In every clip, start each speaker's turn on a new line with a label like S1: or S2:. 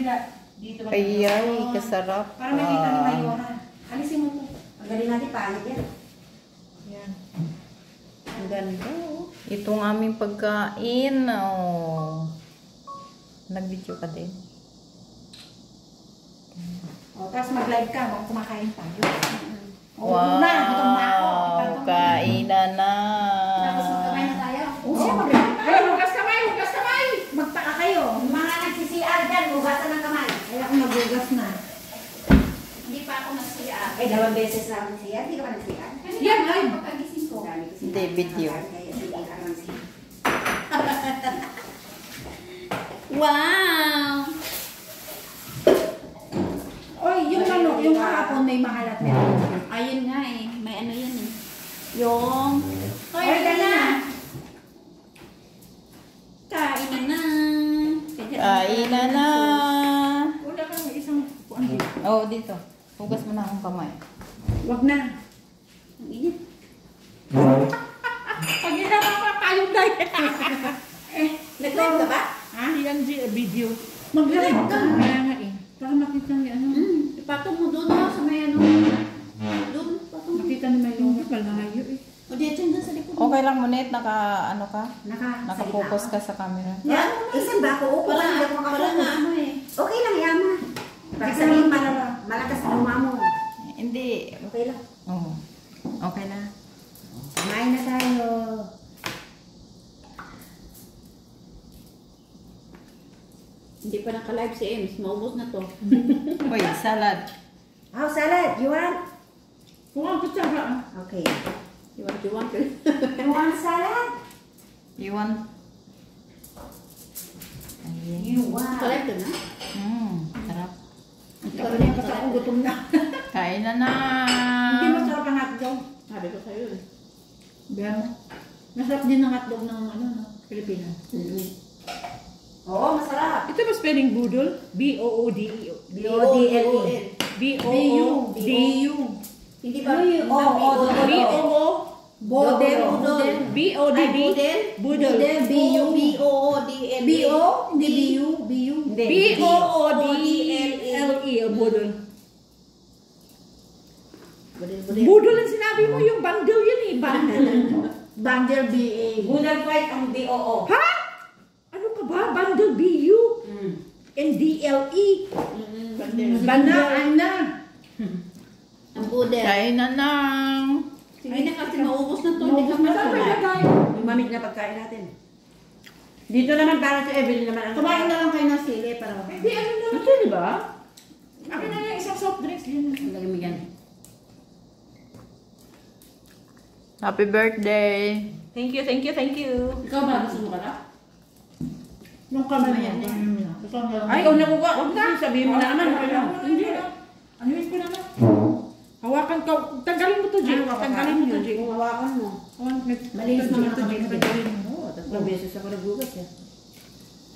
S1: kabila. Dito ba?
S2: Ayay, kasarap.
S1: Para makita ni Mayora. Alisin mo to.
S3: Ang galing natin, paano yan?
S1: Yan.
S2: Ang ganda. Itong aming pagkain. Oh. Nag-video ka din.
S1: O, tapos mag-live ka. Baka kumakain tayo.
S2: Wow! Kainan na!
S3: Tapos magkakain na tayo.
S1: Oo, siya mag-live. Ay, hugas kamay! Hugas kamay! Magtaka kayo.
S3: Mga nagsi-CR dyan, hugasan ng kamay.
S1: Ay, ako mag-hugas na.
S3: Hindi pa ako nag-CR. Ay, 2 beses na ako nag-CR. Hindi ka pa nag-CR?
S1: Yan, live.
S3: Pagkagising ko.
S2: Hindi, video.
S3: Wow!
S1: Oy, yung ano, yung kahapon may mahalat meron.
S3: Ayun nga eh. May ano yan eh. Yung...
S1: Oy, dali na.
S3: Kain na.
S2: Kainan na!
S1: Wala kang isang... Ano?
S2: Oo, dito. Hugas mo na akong kamay.
S1: Wag na.
S3: Ang init.
S1: Pag ginawa pa tayong live.
S3: Nag-live ka ba?
S1: Ha? Yan video. Mag-live ka. Kaya nga eh. Para makita niya ano.
S3: Ipatong mo doon sa may ano. Doon. Patong.
S1: Makita ni Mayora. Malayo eh.
S3: O di dyan sa likod.
S2: Okay lang mo, Net. Ano ka? Naka-focus ka sa camera.
S3: Yan.
S4: Isan ba ako? Upo lang.
S3: Wala na ano eh.
S4: Okay lang, yama. Pag sabihin malakas na umamo.
S2: Hindi.
S4: Okay lang.
S2: Oo. Okay na.
S4: Kumain na tayo.
S3: Hindi pa naka-live si Ems. Maubos na to.
S2: Uy, salad.
S4: Oh, salad. You want?
S1: Kung ang kutsara.
S4: Okay.
S3: You want
S4: You want salad?
S2: You want? Ayan.
S4: You want?
S3: Naka-live ka na?
S2: Sarap.
S1: Ikaw na yung kasakong gutom na.
S2: Kain na na.
S1: Hindi masarap ang hotdog.
S3: Sabi ko sa'yo eh.
S1: Biyan mo. Masarap din ang hotdog ng ano, no? Pilipinas.
S4: Oo, masarap.
S1: Ito ba spelling budol? B-O-O-D-E-O.
S4: B-O-D-L-E.
S1: B-O-O-D-U.
S3: Hindi ba?
S4: B-O-O.
S1: B-O-O.
S4: Bodel.
S1: B-O-D-D. Budol.
S4: B-U.
S3: B-O-O-D-L.
S4: B-O? Hindi B-U. B-U.
S1: B-O-O-D-L-E. Budol.
S3: Budel.
S1: Budol ang sinabi mo, yung bundle yun eh. Bundle. Bundle B-A.
S4: Budel fight ang B-O-O.
S1: Ha? Ano ka ba? Bundle B-U. And D-L-E. Bundle na.
S3: Ang budel.
S2: Kain na na.
S3: Ay na kasi maubos na to. Hindi ka masarap.
S4: Yung mamig na pagkain natin. Dito naman para sa Evelyn naman ang
S3: Kumain na lang kayo ng sili para
S1: Hindi, ano naman ito, di ba? Akin na yung isang soft drinks din.
S3: lagay mo yan.
S2: Happy birthday.
S1: Thank you, thank you, thank you.
S3: Ikaw ba? Gusto mo ka na?
S1: Nung kamay
S3: Ayan,
S1: mo.
S4: Ay, ikaw na kukuha. Huwag na. Sabihin mo na naman.
S1: Hindi. Ano yun ko naman? Hawakan ka. Tanggalin mo to, Jake. Tanggalin mo to, Jake.
S4: Hawakan mo.
S1: Malinis naman to, Jake. Tanggalin mo.
S4: Oo, 3 beses ako nagbugas eh.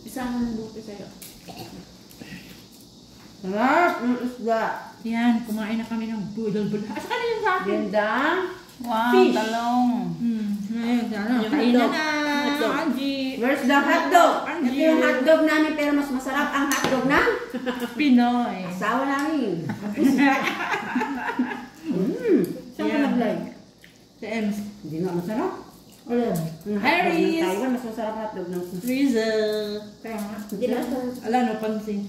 S3: Isang buti sa'yo.
S4: Sarap! Ang isda.
S1: Yan, kumain na kami ng budol-budol. Asa ka na yun sa akin?
S4: Ganda.
S2: Wow,
S1: Fish.
S2: talong.
S1: Ayun, ano.
S3: Yung
S1: Kain na
S3: hotdog.
S1: na.
S3: Hotdog.
S1: Angie.
S4: Where's the hotdog?
S1: Angie.
S4: Ito yung hotdog namin pero mas masarap ang hotdog ng
S1: Pinoy.
S4: asawa namin.
S1: Saan ka nag-live? Sa Ems.
S4: Hindi nga masarap.
S1: Ulan.
S4: Ang hotdog ng
S1: Harry's.
S4: Taiwan, mas masarap hotdog ng
S1: Freezer. Kaya nga.
S4: Hindi na.
S1: Ala, no, pansin.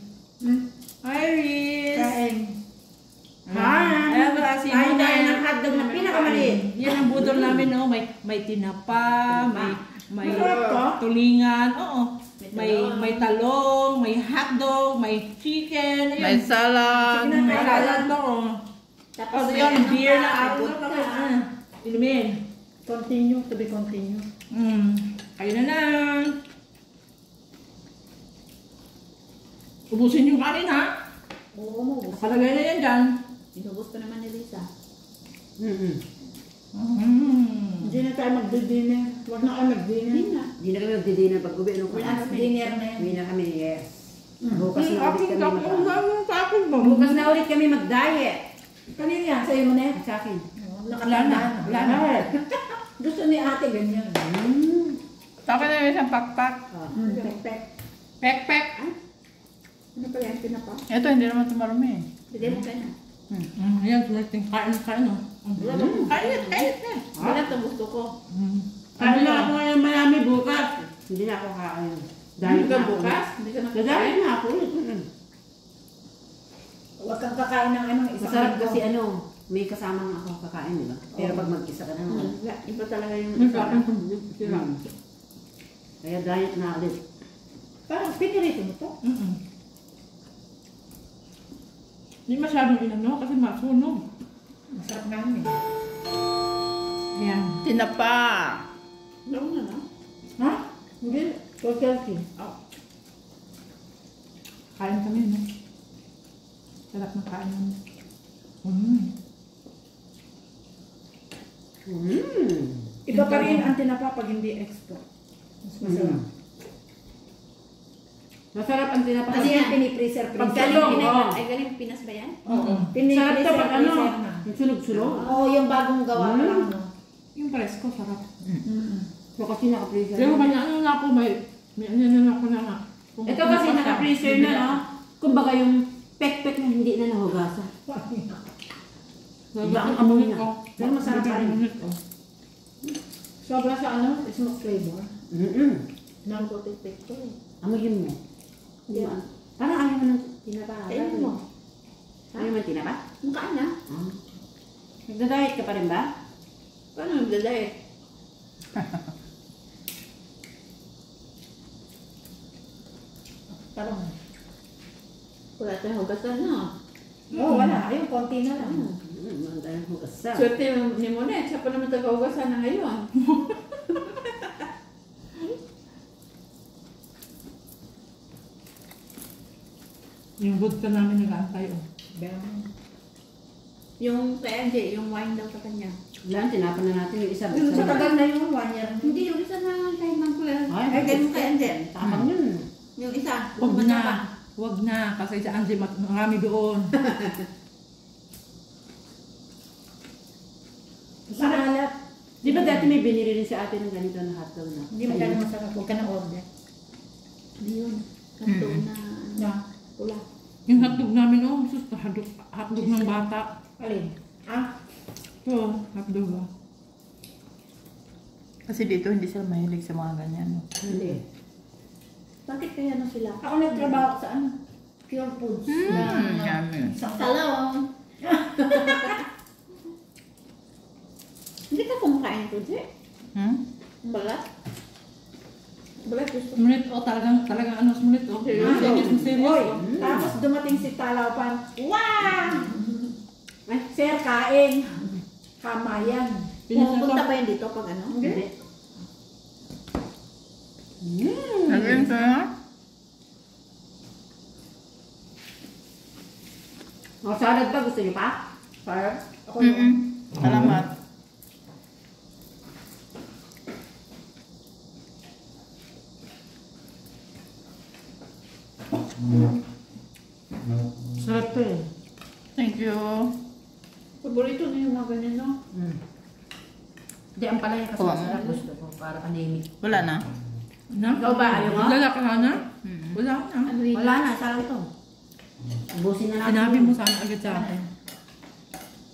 S1: Iris. Kain.
S4: Hi!
S1: Ayan ba, si
S4: Kain
S1: Muna.
S4: tayo ng hotdog na pinakamaliit.
S1: Yan ang budol namin, no? May tinapa, may
S4: Masarap to.
S1: tulingan, oo. May talong, may hotdog, may chicken,
S2: May
S1: ayun.
S2: salad.
S1: May salad to, oh. Tapos yun, beer na ako. Inumin.
S4: Continue, to be continue.
S1: Ayun na na. Ubusin yung kanin, ha?
S3: Oo mo.
S1: Nakalagay na yan dyan.
S3: Inubos pa naman ni Lisa.
S1: Hindi na tayo mag-dinner. Huwag na kayo mag-dinner.
S3: Hindi na.
S4: Hindi na kami magdi-dinner pag uwi.
S3: Dinner na yan.
S4: Uwi na kami, yes. Bukas na ulit
S1: Akin
S4: kami
S1: ka.
S4: mag-
S1: Sa akin ba?
S4: Bukas na ulit kami mag-diet.
S1: Kanina yan. Sa'yo mo na yan.
S4: Sa akin.
S1: Wala na. Wala na. Gusto ni ate ganyan.
S2: Sa akin na yung isang pakpak.
S4: Pek-pek.
S1: Pek-pek.
S3: Ano pa yan? Pinapa?
S2: Ito, hindi naman tumarumi.
S3: Bigay mo kayo na.
S1: Ayan, tuliting kain no.
S3: Kayat na. Wala ito gusto ko.
S4: Sabi na ako ngayon marami bukas. Hindi na ako kain. Dahil
S3: Hindi ka bukas? Hindi ka
S4: Dahil
S3: nakakain?
S4: na ako.
S3: Huwag kang kakain ng ano, isang
S4: Masarap
S3: linggo.
S4: kasi ano, may kasamang ako kakain, di ba? Pero pag mag-isa ka na naman.
S3: Wala, iba talaga yung
S1: May kain kung sila.
S4: Kaya diet na ulit.
S3: Parang pinirito mo to.
S1: Hindi masyadong inano kasi masunog.
S3: Masarap namin.
S1: Ayan.
S2: Tinapa.
S3: Ano na no?
S1: Ha? Hindi. Turkey. Kain kami, no? Sarap ng kain namin.
S3: Iba pa rin ang tinapa pag hindi extra. Mas masarap.
S4: Masarap ang tinapa.
S3: Kasi yan pinipreser.
S4: Pag
S3: Galing
S4: salong,
S3: Pinas-
S4: oo.
S3: Ay, galing Pinas ba yan?
S1: Oo.
S4: Sarap to pag ano,
S3: Pinipreser na.
S4: yung sunog-sunog.
S3: Oo, yung bagong gawa pa lang, no?
S1: Yung presko, sarap.
S4: So kasi naka-freezer.
S1: Pero kanya ano na ako, may ano ako na nga.
S4: Ito kasi naka-freezer na, no? Kumbaga yung pek-pek na hindi na nahugasan.
S1: Diba ang amoy ko?
S3: Pero masarap pa rin.
S1: Sobra sa ano?
S3: Smoke flavor. Non-protected to eh.
S4: Amoyin mo.
S3: Yeah.
S4: Parang ayaw mo ng tinapa.
S3: Kainin mo.
S4: Ayaw mo ng tinapa?
S3: Mukhaan na.
S4: Nagda-diet ka pa rin ba?
S3: Paano nagda-diet? Parang wala tayong hugasan na. Oo, wala. Ayun, konti na lang.
S4: Maganda yung hugasan.
S3: Swerte ni Monet. Siya pa naman taga-hugasan na ngayon.
S1: Yung vodka namin nag-aantay, oh.
S3: Yung kay Angie, yung wine daw sa kanya.
S4: Wala, tinapan na natin yung isa.
S3: Yung sa tagal na yung 1 year. Hindi, yung isa na kay Mang Kuya. Ay, ganun kay Angie.
S4: Tapang yun.
S3: Yung isa.
S1: Huwag
S3: yung
S1: na.
S3: mataba.
S1: Huwag na. Kasi si Angie, marami doon.
S3: Sarap.
S4: Di ba dati may binili rin si ate ng ganito na hotdog na?
S3: Hindi mo gano'n masarap. Huwag ka na order. Hindi yun. Kanto na.
S1: Na.
S3: Pula.
S1: Yung hotdog namin, oh, sus, hotdog ng bata.
S3: Alin? Ah?
S1: So, hotdog, oh.
S2: Kasi dito hindi sila mahilig sa mga ganyan. No?
S3: Hindi. Bakit kaya na sila? Ako nagtrabaho sa ano? Pure Foods.
S2: Yummy.
S3: Talong. Hindi ka kumakain ito, Jay? Balat? Balat gusto.
S1: Sumunit, oh, talagang ano, sumunit, oh. Serious na serious,
S3: Oy,
S1: oh.
S3: tapos dumating si Talawpan. Wow! Ay, sir, kain. Kamayan. Pupunta ba yun dito pag ano?
S4: Hindi.
S2: Naging sa'yo?
S4: O, salad pa. Gusto niyo pa?
S3: Fire? Ako
S2: Salamat.
S1: Sarap to, eh.
S2: Thank you.
S3: Paborito na yung mga ganyan, no?
S4: Hindi, ang palaya kasi
S2: Oo.
S4: masarap. Gusto ko. Para anemic.
S2: Wala na.
S1: Na?
S4: Ikaw ba? Ayaw mo?
S1: Wala ka na? Wala ka na.
S3: Ano yun?
S4: Wala na. Sarap to. Ubusin na natin.
S1: Sinabi mo sana agad sa akin.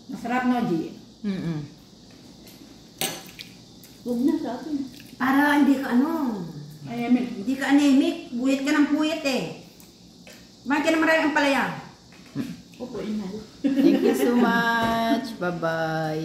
S3: Masarap, no, G? Huwag na sa atin.
S4: Para hindi ka ano.
S3: Ayamit.
S4: Hindi ka anemic. Buyat ka ng puyat eh. Bakit ka na marami ang palaya?
S3: Opo, inhal.
S2: Thank you so much. Bye-bye.